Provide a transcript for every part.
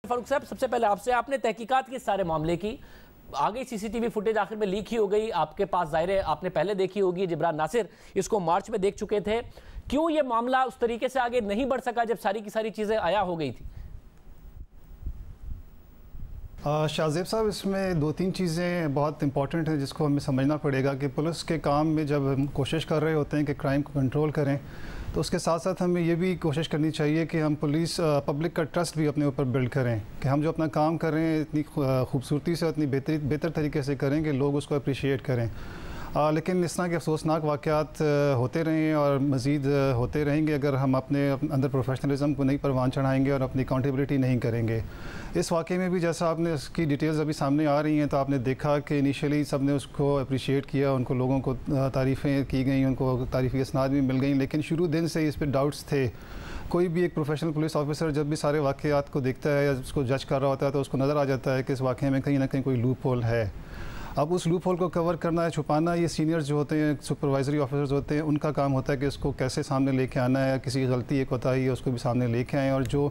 फारूक साहब, सबसे पहले आपसे, आपने तहकीकात की सारे मामले की, आ गई सीसीटीवी फुटेज आखिर में लीक ही हो गई आपके पास, जाहिर है आपने पहले देखी होगी, जिब्रान नासिर इसको मार्च में देख चुके थे, क्यों ये मामला उस तरीके से आगे नहीं बढ़ सका जब सारी की सारी चीजें आया हो गई थी? शाहजेब साहब, इसमें दो तीन चीज़ें बहुत इंपॉर्टेंट हैं जिसको हमें समझना पड़ेगा कि पुलिस के काम में जब हम कोशिश कर रहे होते हैं कि क्राइम को कंट्रोल करें, तो उसके साथ साथ हमें ये भी कोशिश करनी चाहिए कि हम पब्लिक का ट्रस्ट भी अपने ऊपर बिल्ड करें, कि हम जो अपना काम कर रहे हैं इतनी खूबसूरती से, इतनी बेहतर तरीके से करें कि लोग उसको अप्रिशिएट करें। लेकिन इस तरह के अफसोसनाक वाक़यात होते रहे और मज़ीद होते रहेंगे अगर हम अपने अंदर प्रोफेशनलिज्म को नहीं परवान चढ़ाएंगे और अपनी अकाउंटेबिलिटी नहीं करेंगे। इस वाक़े में भी जैसा आपने उसकी डिटेल्स अभी सामने आ रही हैं, तो आपने देखा कि इनिशियली सब ने उसको अप्रिशिएट किया, उनको लोगों को तारीफ़ें की गई, उनको तारीफ़ी इसनाद भी मिल गई, लेकिन शुरू दिन से इस पर डाउट्स थे। कोई भी एक प्रोफेशनल पुलिस ऑफिसर जब भी सारे वाक़यात को देखता है या उसको जज कर रहा होता है, तो उसको नज़र आ जाता है कि इस वाक़े में कहीं ना कहीं कोई लूप होल है। अब उस लूप होल को कवर करना है, छुपाना, ये सीनियर्स जो होते हैं, सुपरवाइजरी ऑफिसर्स होते हैं, उनका काम होता है कि उसको कैसे सामने लेके आना है, किसी की गलती एक कोताही है उसको भी सामने लेके आएँ और जो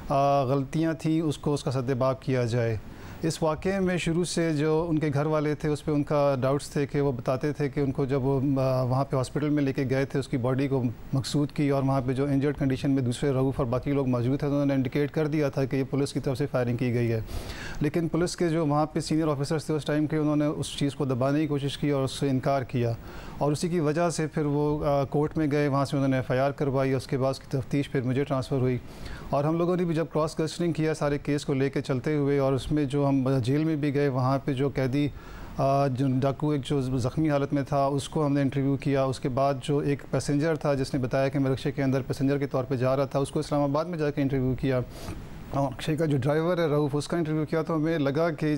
गलतियाँ थी उसको उसका सद्देबाब किया जाए। इस वाक़े में शुरू से जो उनके घर वाले थे उस पर उनका डाउट्स थे कि वो बताते थे कि उनको जब वो वहाँ पे हॉस्पिटल में लेके गए थे, उसकी बॉडी को मकसूद की और वहाँ पे जो इंजर्ड कंडीशन में दूसरे रऊफ़ और बाकी लोग मौजूद थे, तो उन्होंने इंडिकेट कर दिया था कि ये पुलिस की तरफ से फायरिंग की गई है। लेकिन पुलिस के जो वहाँ पे सीनियर ऑफिसर्स थे उस टाइम के, उन्होंने उस चीज़ को दबाने की कोशिश की और उससे इनकार किया और उसी की वजह से फिर वो कोर्ट में गए, वहाँ से उन्होंने FIR करवाई। उसके बाद उसकी तफ्तीश फिर मुझे ट्रांसफ़र हुई और हम लोगों ने भी जब क्रॉस क्वेश्चनिंग किया सारे केस को लेके चलते हुए, और उसमें जो हम जेल में भी गए, वहाँ पे जो कैदी जो डाकू एक जो ज़ख्मी हालत में था उसको हमने इंटरव्यू किया। उसके बाद जो एक पैसेंजर था जिसने बताया कि मैं रिक्शे के अंदर पैसेंजर के तौर पे जा रहा था, उसको इस्लामाबाद में जाके इंटरव्यू किया। और रिक्शे का जो ड्राइवर है रऊफ़, उसका इंटरव्यू किया, तो हमें लगा कि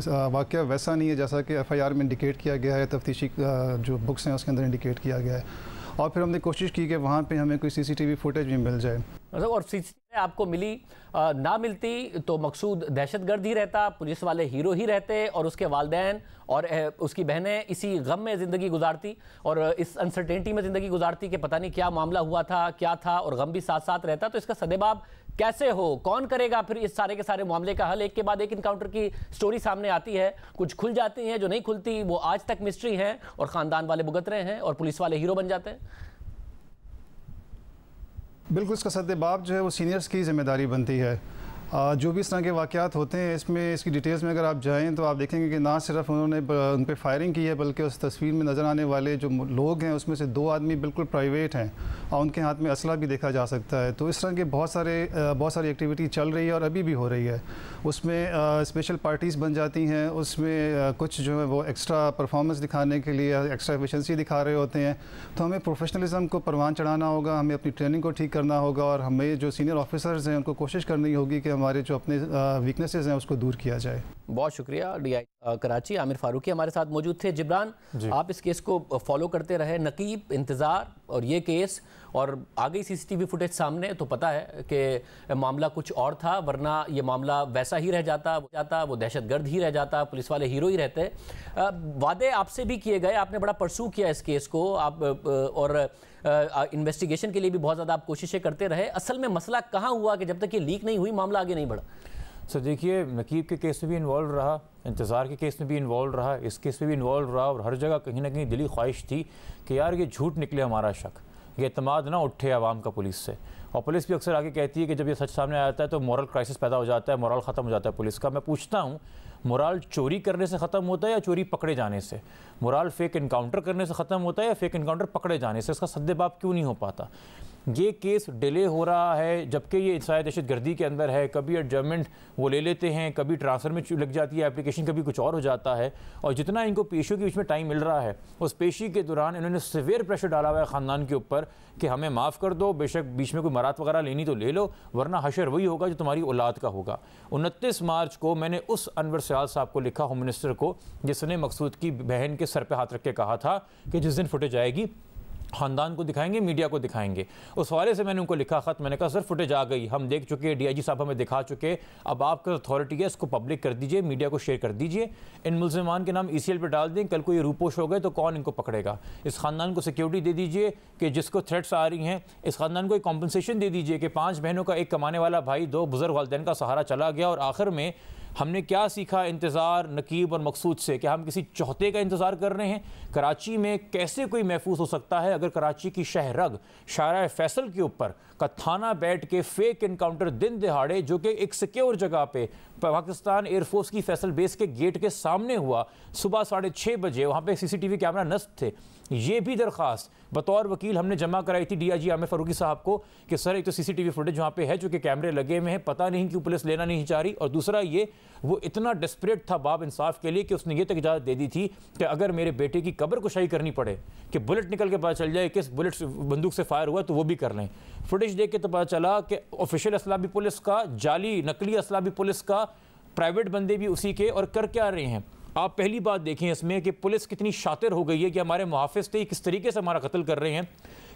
वाक़या वैसा नहीं है जैसा कि FIR में इंडिकेट किया गया है, तफ्तीशी जो बुक्स हैं उसके अंदर इंडिकेट किया गया है। और फिर हमने कोशिश की कि वहाँ पे हमें कोई CCTV फुटेज भी मिल जाए। मतलब और CCTV आपको मिली, ना मिलती तो मकसूद दहशतगर्द ही रहता, पुलिस वाले हीरो ही रहते और उसके वालिदैन और उसकी बहनें इसी गम में ज़िंदगी गुजारती और इस अनसर्टेनिटी में ज़िंदगी गुजारती कि पता नहीं क्या मामला हुआ था, क्या था, और गम भी साथ साथ रहता। तो इसका सदेबाब कैसे हो, कौन करेगा फिर इस सारे के सारे मामले का हल? एक के बाद एक इनकाउंटर की स्टोरी सामने आती है, कुछ खुल जाती हैं, जो नहीं खुलती वो आज तक मिस्ट्री हैं और ख़ानदान वाले भुगत रहे हैं और पुलिस वाले हीरो बन जाते हैं। बिल्कुल, इसका सद्देबाब जो है वो सीनियर्स की ज़िम्मेदारी बनती है। जो भी इस तरह के वाक़यात होते हैं, इसमें इसकी डिटेल्स में अगर आप जाएं तो आप देखेंगे कि ना सिर्फ उन्होंने उन पर फायरिंग की है, बल्कि उस तस्वीर में नज़र आने वाले जो लोग हैं उसमें से 2 आदमी बिल्कुल प्राइवेट हैं और उनके हाथ में असला भी देखा जा सकता है। तो इस तरह के बहुत सारी एक्टिविटी चल रही है और अभी भी हो रही है। उसमें स्पेशल पार्टीज़ बन जाती हैं, उसमें कुछ जो है वो एक्स्ट्रा परफॉर्मेंस दिखाने के लिए एक्स्ट्रा एफिशिएंसी दिखा रहे होते हैं। तो हमें प्रोफेशनलिज्म को परवान चढ़ाना होगा, हमें अपनी ट्रेनिंग को ठीक करना होगा और हमें जो सीनियर ऑफिसर्स हैं उनको कोशिश करनी होगी कि हमारे जो अपने वीकनेसेस हैं उसको दूर किया जाए। बहुत शुक्रिया। DI कराची आमिर फारूकी हमारे साथ मौजूद थे। जिब्रान, आप इस केस को फॉलो करते रहे, नकीब, इंतज़ार और ये केस, और आ गई CCTV फुटेज सामने तो पता है कि मामला कुछ और था, वरना ये मामला वैसा ही रह जाता, वो दहशतगर्द ही रह जाता, पुलिस वाले हीरो ही रहते। वादे आपसे भी किए गए, आपने बड़ा परसू किया इस केस को, आप और इन्वेस्टिगेशन के लिए भी बहुत ज़्यादा आप कोशिशें करते रहे। असल में मसला कहाँ हुआ कि जब तक ये लीक नहीं हुई मामला आगे नहीं बढ़ा? सर देखिए, नकीब के केस में भी इन्वॉल्व रहा, इंतज़ार के केस में भी इन्वॉल्व रहा, इस केस में भी इन्वॉल्व रहा, और हर जगह कहीं ना कहीं दिली ख्वाहिश थी कि यार ये झूठ निकले हमारा शक, ये एतमाद ना उठे आवाम का पुलिस से। और पुलिस भी अक्सर आगे कहती है कि जब ये सच सामने आ जाता है तो मोरल क्राइसिस पैदा हो जाता है, मोरल ख़त्म हो जाता है पुलिस का। मैं पूछता हूँ, मोरल चोरी करने से ख़त्म होता है या चोरी पकड़े जाने से? मोरल फेक इनकाउंटर करने से ख़त्म होता है या फेक इनकाउंटर पकड़े जाने से? इसका सद्देबाब क्यों नहीं हो पाता? ये केस डिले हो रहा है जबकि ये इंसाय दहशत गर्दी के अंदर है। कभी एडजमेंट वो ले लेते हैं, कभी ट्रांसफ़र में लग जाती है एप्लीकेशन, कभी कुछ और हो जाता है। और जितना इनको पेशियों के बीच में टाइम मिल रहा है, उस पेशी के दौरान इन्होंने सीवियर प्रेशर डाला हुआ है ख़ानदान के ऊपर कि हमें माफ़ कर दो, बेशक बीच में कोई मरात वगैरह लेनी तो ले लो, वरना हशर वही होगा जो तुम्हारी औलाद का होगा। 29 मार्च को मैंने उस अनवर सयाल साहब को लिखा, होम मिनिस्टर को, जिसने मकसूद की बहन के सर पर हाथ रख के कहा था कि जिस दिन फुटेज आएगी ख़ानदान को दिखाएंगे, मीडिया को दिखाएंगे। उस हवाले से मैंने उनको लिखा ख़त, मैंने कहा सर फुटेज आ गई, हम देख चुके, डीआईजी साहब हमें दिखा चुके, अब आपका अथॉरिटी है इसको पब्लिक कर दीजिए, मीडिया को शेयर कर दीजिए, इन मुल्ज़िमान के नाम ECL पर डाल दें, कल को ये रूपोश हो गए तो कौन इनको पकड़ेगा। इस ख़ानदान को सिक्योरिटी दे दीजिए कि जिसको थ्रेट्स आ रही हैं, इस ख़ानदान को एक कॉम्पनसेशन दे दीजिए कि 5 बहनों का एक कमाने वाला भाई 2 बुज़ुर्ग वालिदैन का सहारा चला गया। और आखिर में हमने क्या सीखा इंतज़ार, नकीब और मकसूद से, कि हम किसी चौथे का इंतज़ार कर रहे हैं। कराची में कैसे कोई महफूज हो सकता है अगर कराची की शहरग शारा फैसल के ऊपर का थाना बैठ के फेक इनकाउंटर दिन दिहाड़े, जो कि एक सिक्योर जगह पे पाकिस्तान एयरफोर्स की फैसल बेस के गेट के सामने हुआ, सुबह 6:30 बजे, वहाँ पे CCTV कैमरा नस्ब थे। ये भी दरख्वास्त बतौर वकील हमने जमा कराई थी DIG आमिर फारूकी साहब को कि सर एक तो CCTV फुटेज वहाँ पे है जो कि कैमरे लगे हुए हैं, पता नहीं क्यों पुलिस लेना नहीं चाह रही, और दूसरा ये वो इतना डेस्परेट था बाब इंसाफ के लिए कि उसने ये तक इजाज़त दे दी थी कि अगर मेरे बेटे की कब्र कुशाई करनी पड़े कि बुलेट निकल के पता चल जाए किस बुलेट बंदूक से फायर हुआ तो वो भी कर लें। फुटेज देख के तो पता चला कि ऑफिशियल असला भी पुलिस का, जाली नकली असला भी पुलिस का, प्राइवेट बंदे भी उसी के, और कर क्या रहे हैं। आप पहली बात देखें इसमें कि पुलिस कितनी शातिर हो गई है कि हमारे मुहाफिज थे किस तरीके से हमारा कत्ल कर रहे हैं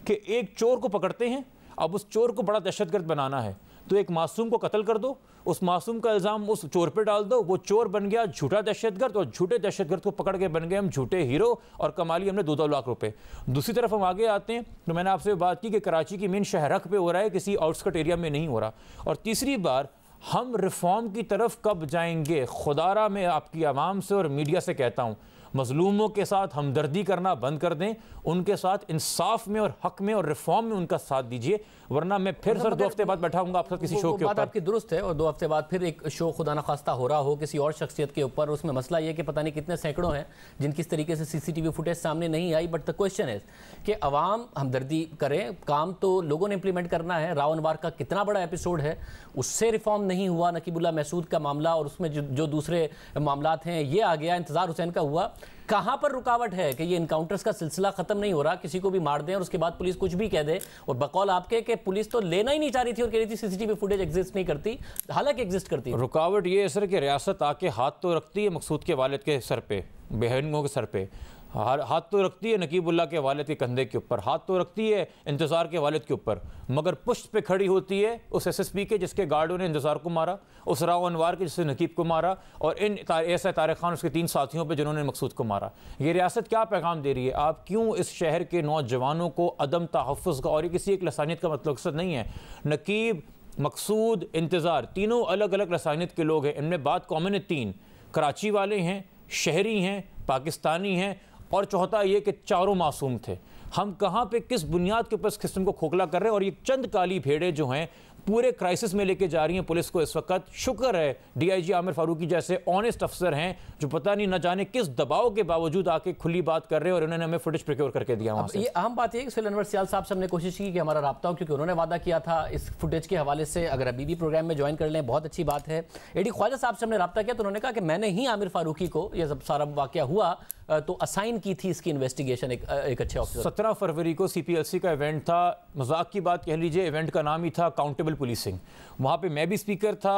कि एक चोर को पकड़ते हैं, अब उस चोर को बड़ा दहशतगर्द बनाना है तो एक मासूम को कत्ल कर दो, उस मासूम का इल्ज़ाम उस चोर पे डाल दो, वो चोर बन गया झूठा दहशतगर्द, और झूठे दहशतगर्द को पकड़ के बन गए हम झूठे हीरो, और कमा ली हमने 2-2 लाख रुपए। दूसरी तरफ हम आगे आते हैं तो मैंने आपसे बात की कि कराची की मेन शहरक पे हो रहा है, किसी आउटस्कट एरिया में नहीं हो रहा। और तीसरी बार हम रिफॉर्म की तरफ कब जाएंगे? खुदारा मैं आपकी आवाम से और मीडिया से कहता हूँ, मजलूमों के साथ हमदर्दी करना बंद कर दें, उनके साथ इंसाफ में और हक में और रिफॉर्म में उनका साथ दीजिए, वरना मैं फिर सर 2 हफ्ते बाद बैठाऊंगा आपके साथ किसी शो के ऊपर। बात आपकी दुरुस्त है, और 2 हफ्ते बाद फिर एक शो खुदा न खास्ता हो रहा हो किसी और शख्सियत के ऊपर, उसमें मसला ये कि पता नहीं कितने सैकड़ों हैं जिनकी इस तरीके से CCTV फुटेज सामने नहीं आई। बट द क्वेश्चन है कि अवाम हमदर्दी करें, काम तो लोगों ने इंप्लीमेंट करना है। राव अनवार का कितना बड़ा एपिसोड है, उससे रिफॉर्म नहीं हुआ। नकीबुल्लाह महसूद का मामला और उसमें जो दूसरे मामलात हैं ये आ गया। इंतजार हुसैन का हुआ। कहाँ पर रुकावट है कि ये इनकाउंटर्स का सिलसिला खत्म नहीं हो रहा? किसी को भी मार दें और उसके बाद पुलिस कुछ भी कह दे, और बकौल आपके कि पुलिस तो लेना ही नहीं चाह रही थी और कह रही थी CCTV फुटेज एग्जिस्ट नहीं करती, हालांकि एग्जिस्ट करती है। रुकावट ये है सर कि रियासत आके हाथ तो रखती है मकसूद के वालिद के सर पे, बहनों के सर पे, हाथ तो रखती है नकीबुल्लाह के वालिद के कंधे के ऊपर, हाथ तो रखती है इंतज़ार के वालिद के ऊपर, मगर पुश्त पे खड़ी होती है उस SSP के जिसके गार्डों ने इंतज़ार को मारा, उस राव अनवार के जिससे नकीब को मारा, और इन ऐसा तारिक खान उसके 3 साथियों पे जिन्होंने मकसूद को मारा। ये रियासत क्या पैगाम दे रही है? आप क्यों इस शहर के नौजवानों को अदम तहफ़्फ़ुज़ का, और ये किसी एक लसानियत का मतलब नहीं है, नकीब, मकसूद, इंतज़ार तीनों अलग अलग लसानियत के लोग हैं, इनमें बात कॉमन है 3, कराची वाले हैं, शहरी हैं, पाकिस्तानी हैं, और चौथा ये कि चारों मासूम थे। हम कहाँ पे किस बुनियाद के ऊपर इस किस्म को खोखला कर रहे हैं? और ये चंद काली भेड़ें जो हैं पूरे क्राइसिस में लेके जा रही हैं पुलिस को इस वक्त। शुक्र है DIG आमिर फारूकी जैसे ऑनेस्ट अफसर हैं जो पता नहीं न जाने किस दबाव के बावजूद आके खुली बात कर रहे हैं, और उन्होंने हमें फुटेज प्रिक्योर करके दिया वहाँ से। ये अहम बात है कि सुहेल अनवर सियाल साहब से हमने कोशिश की कि हमारा राब्ता हो, क्योंकि उन्होंने वादा किया था इस फुटेज के हवाले से अगर अभी भी प्रोग्राम में ज्वाइन कर लें बहुत अच्छी बात है। AD ख्वाजा साहब से हमने राब्ता किया तो उन्होंने कहा कि मैंने ही आमिर फारूकी को, ये सब सारा वाकया हुआ तो असाइन की थी इसकी इन्वेस्टिगेशन एक अच्छे ऑफिसर। 17 फरवरी को CPLC का इवेंट था, मजाक की बात कह लीजिए, इवेंट का नाम ही था अकाउंटेबल पुलिसिंग। वहाँ पे मैं भी स्पीकर था,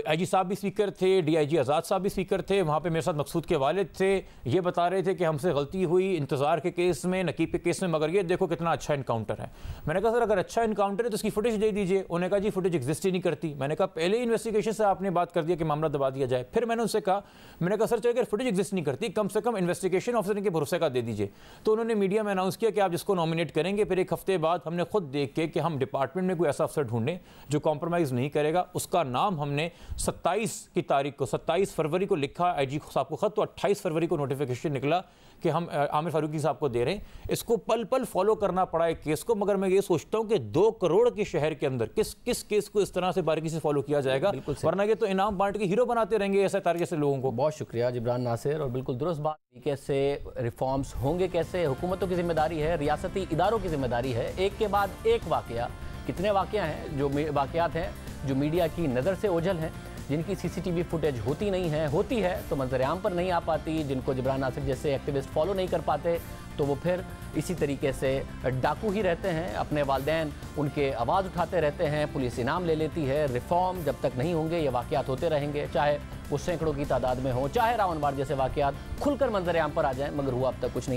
IG साहब भी स्पीकर थे, DIG आज़ाद साहब भी स्पीकर थे, वहाँ पे मेरे साथ मकसूद के वालिद थे। ये बता रहे थे कि हमसे गलती हुई इंतज़ार के केस में, नकीब के केस में, मगर ये देखो कितना अच्छा इनकाउंटर है। मैंने कहा सर अगर अच्छा इनकाउंटर है तो इसकी फुटेज दे दीजिए। उन्होंने कहा जी फुटेज एग्जिस्ट ही नहीं करती। मैंने कहा पहले इन्वेस्टिगेशन से आपने बात कर दिया कि मामला दबा दिया जाए। फिर मैंने उनसे कहा, मैंने कहा सर चलिए अगर फुटेज एग्जिस्ट नहीं करती कम से कम इन्वेस्टिगेशन ऑफिसर के भरोसे का दे दीजिए। तो उन्होंने मीडिया में अनाउंस किया कि आप जिसको नॉमिनेट करेंगे। फिर 1 हफ्ते बाद हमने खुद देख के कि हम डिपार्टमेंट में कोई ऐसा अफसर ढूंढें जो कॉम्प्रोमाइज़ नहीं करेगा। उसका नाम हमने 27 की तारीख को, 27 फरवरी को लिखा IG साहब को खत, तो 28 फरवरी को नोटिफिकेशन निकला कि हम आमिर फारूकी साहब को दे रहे हैं। इसको पल पल फॉलो करना पड़ा एक केस को, मगर मैं ये सोचता हूँ कि 2 करोड़ के शहर के अंदर किस केस को इस तरह से बारीकी से फॉलो किया जाएगा, वरना ये तो इनाम बांट के हीरो बनाते रहेंगे ऐसा तारीख से लोगों को। बहुत शुक्रिया जिब्रान नासिर, और बिल्कुल दुरुस्त बात। तरीके से रिफॉर्म्स होंगे कैसे? हुकूमतों की जिम्मेदारी है, रियासती इदारों की जिम्मेदारी है। एक के बाद एक वाकया, कितने वाकया हैं जो वाकयात हैं जो मीडिया की नज़र से ओझल हैं, जिनकी CCTV फुटेज होती नहीं है, होती है तो मंजर-ए-आम पर नहीं आ पाती, जिनको जिब्रान नासिर जैसे एक्टिविस्ट फॉलो नहीं कर पाते, तो वो फिर इसी तरीके से डाकू ही रहते हैं। अपने वालिदैन उनके आवाज़ उठाते रहते हैं, पुलिस इनाम ले लेती है। रिफॉर्म जब तक नहीं होंगे ये वाकयात होते रहेंगे, चाहे वो सैकड़ों की तादाद में हो, चाहे राव अनवार जैसे वाकयात खुलकर मंजर-ए-आम पर आ जाएं, मगर हुआ अब तक कुछ नहीं।